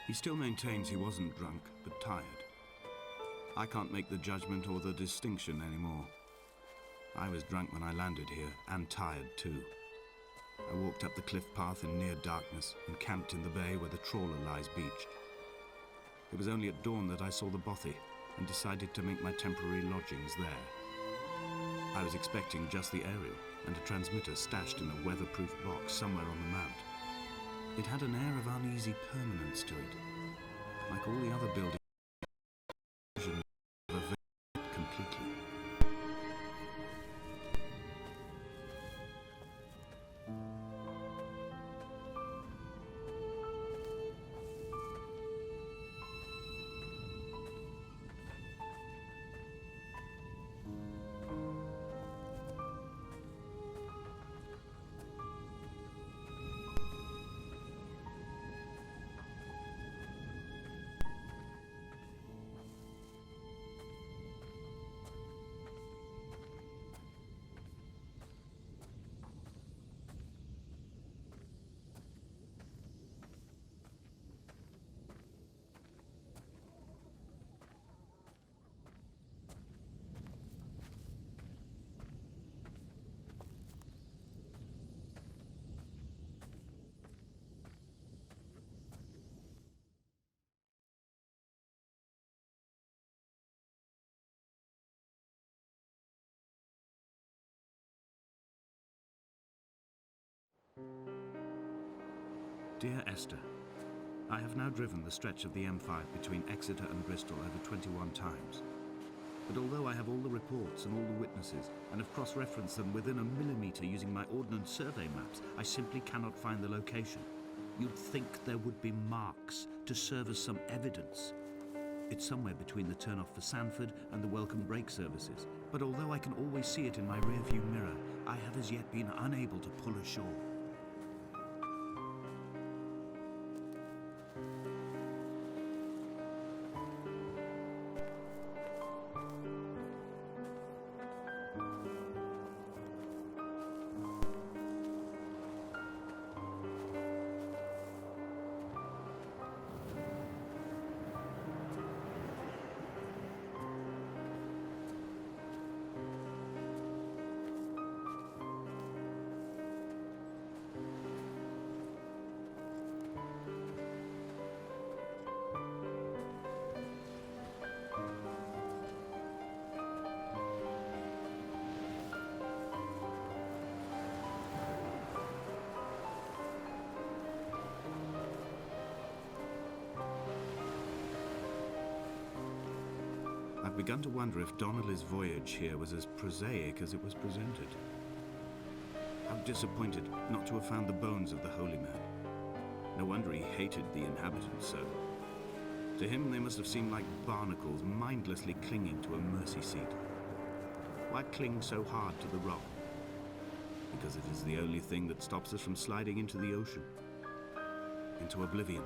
He still maintains he wasn't drunk, but tired. I can't make the judgment or the distinction anymore. I was drunk when I landed here, and tired too. I walked up the cliff path in near darkness and camped in the bay where the trawler lies beached. It was only at dawn that I saw the bothy and decided to make my temporary lodgings there. I was expecting just the aerial and a transmitter stashed in a weatherproof box somewhere on the mount. It had an air of uneasy permanence to it, like all the other buildings completely. Dear Esther, I have now driven the stretch of the M5 between Exeter and Bristol over 21 times. But although I have all the reports and all the witnesses, and have cross-referenced them within a millimetre using my ordnance survey maps, I simply cannot find the location. You'd think there would be marks to serve as some evidence. It's somewhere between the turn-off for Sanford and the welcome brake services, but although I can always see it in my rear-view mirror, I have as yet been unable to pull ashore. I've begun to wonder if Donnelly's voyage here was as prosaic as it was presented. How disappointed not to have found the bones of the holy man. No wonder he hated the inhabitants so. To him they must have seemed like barnacles mindlessly clinging to a mercy seat. Why cling so hard to the rock? Because it is the only thing that stops us from sliding into the ocean, into oblivion.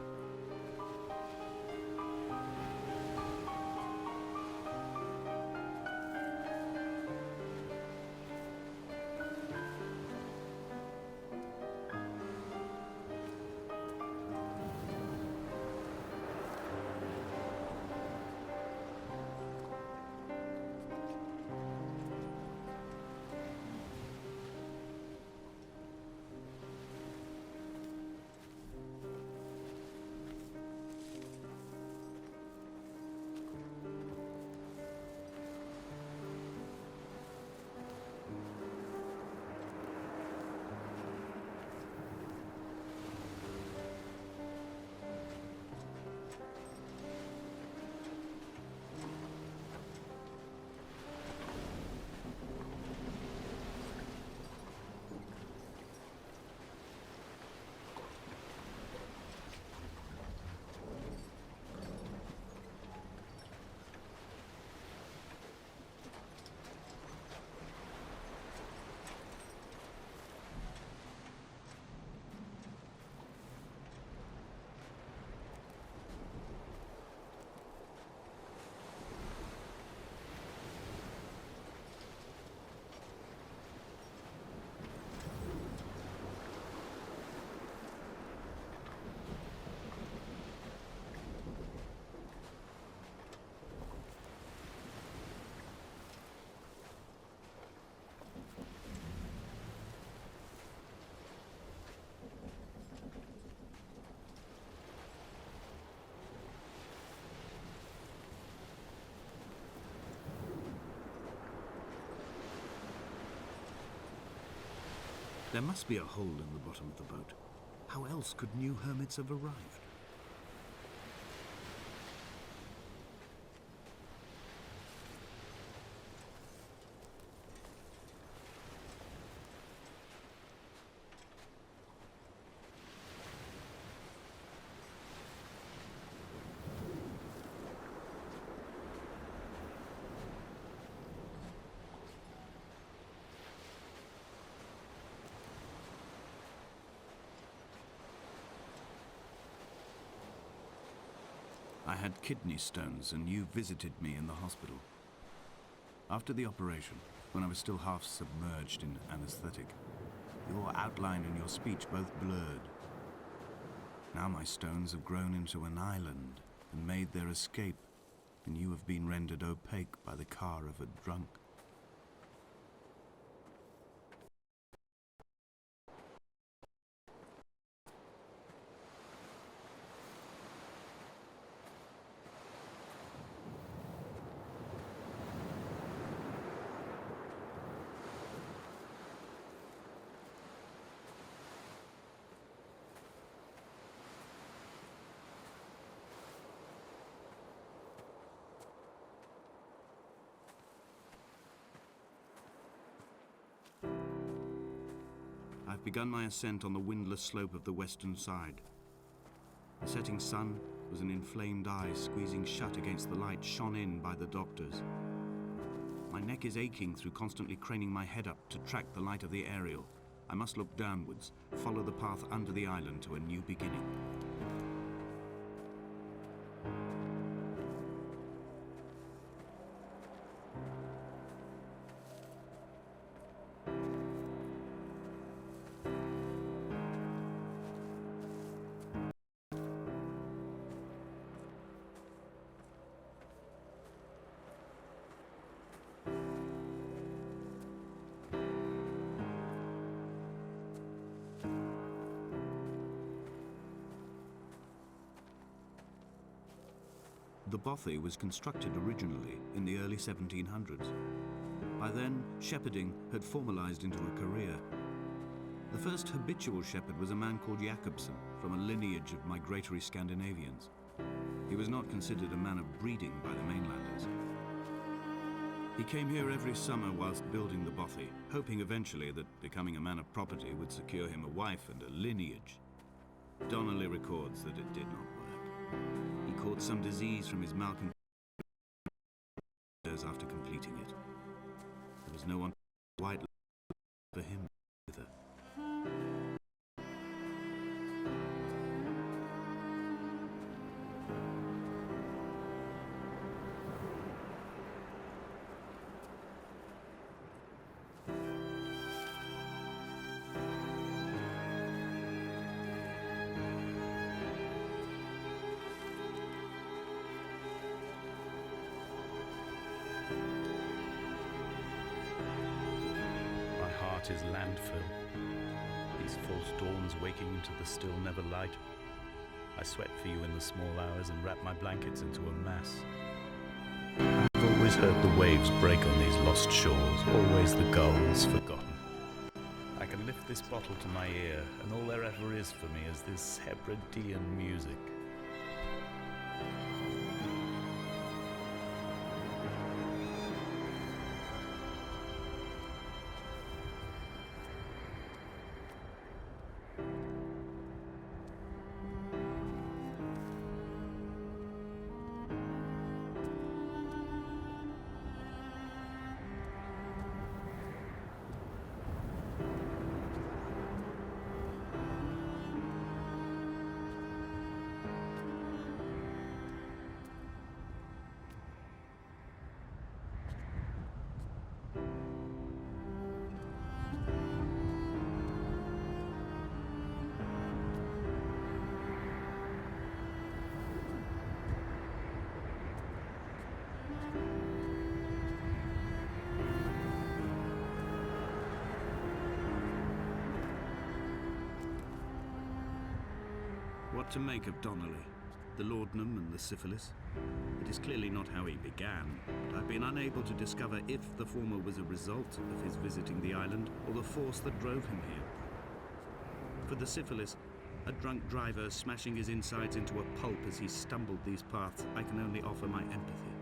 There must be a hole in the bottom of the boat. How else could new hermits have arrived? I had kidney stones, and you visited me in the hospital. After the operation, when I was still half submerged in anesthetic, your outline and your speech both blurred. Now my stones have grown into an island and made their escape, and you have been rendered opaque by the car of a drunk. I've begun my ascent on the windless slope of the western side. The setting sun was an inflamed eye squeezing shut against the light shone in by the doctors. My neck is aching through constantly craning my head up to track the light of the aerial. I must look downwards, follow the path under the island to a new beginning. The bothy was constructed originally in the early 1700s. By then, shepherding had formalized into a career. The first habitual shepherd was a man called Jakobsen, from a lineage of migratory Scandinavians. He was not considered a man of breeding by the mainlanders. He came here every summer whilst building the bothy, hoping eventually that becoming a man of property would secure him a wife and a lineage. Donnelly records that it did not work. He caught some disease from his malcontent years after completing it. There was no one white for him either. Is landfill. These false dawns waking into the still never light. I sweat for you in the small hours and wrap my blankets into a mass. I've always heard the waves break on these lost shores, always the gulls forgotten. I can lift this bottle to my ear, and all there ever is for me is this Hebridean music. What to make of Donnelly, the laudanum and the syphilis? It is clearly not how he began, but I've been unable to discover if the former was a result of his visiting the island or the force that drove him here. For the syphilis, a drunk driver smashing his insides into a pulp as he stumbled these paths, I can only offer my empathy.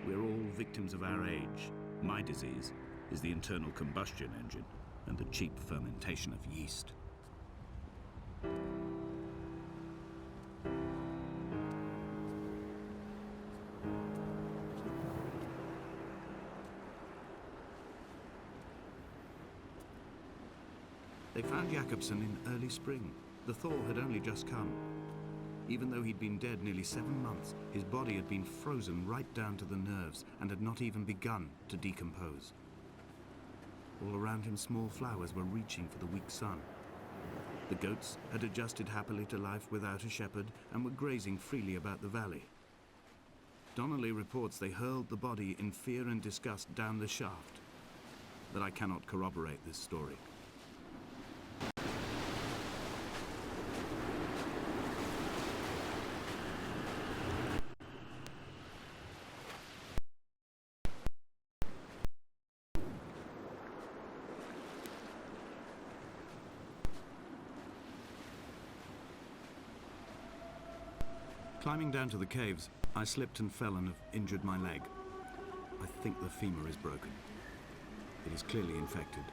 We're all victims of our age. My disease is the internal combustion engine and the cheap fermentation of yeast. They found Jakobsen in early spring. The thaw had only just come. Even though he'd been dead nearly 7 months, his body had been frozen right down to the nerves and had not even begun to decompose. All around him, small flowers were reaching for the weak sun. The goats had adjusted happily to life without a shepherd and were grazing freely about the valley. Donnelly reports they hurled the body in fear and disgust down the shaft, but I cannot corroborate this story. Climbing down to the caves, I slipped and fell and have injured my leg. I think the femur is broken. It is clearly infected.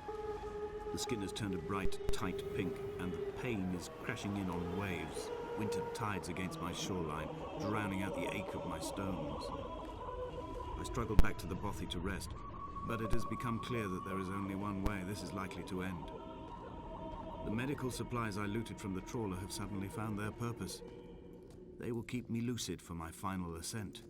The skin has turned a bright, tight pink, and the pain is crashing in on waves, winter tides against my shoreline, drowning out the ache of my stones. I struggled back to the bothy to rest, but it has become clear that there is only one way this is likely to end. The medical supplies I looted from the trawler have suddenly found their purpose. They will keep me lucid for my final ascent.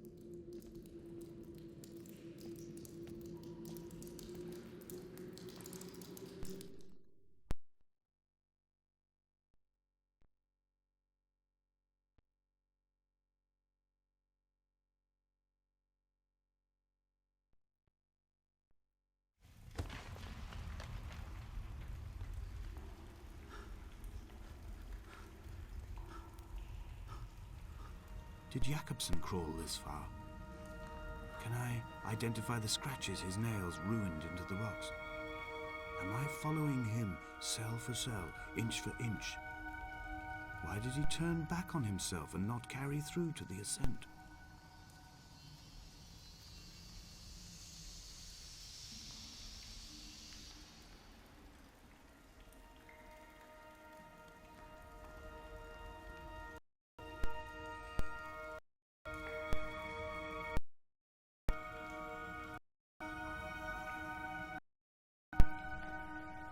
Did Jakobsen crawl this far? Can I identify the scratches his nails ruined into the rocks? Am I following him cell for cell, inch for inch? Why did he turn back on himself and not carry through to the ascent?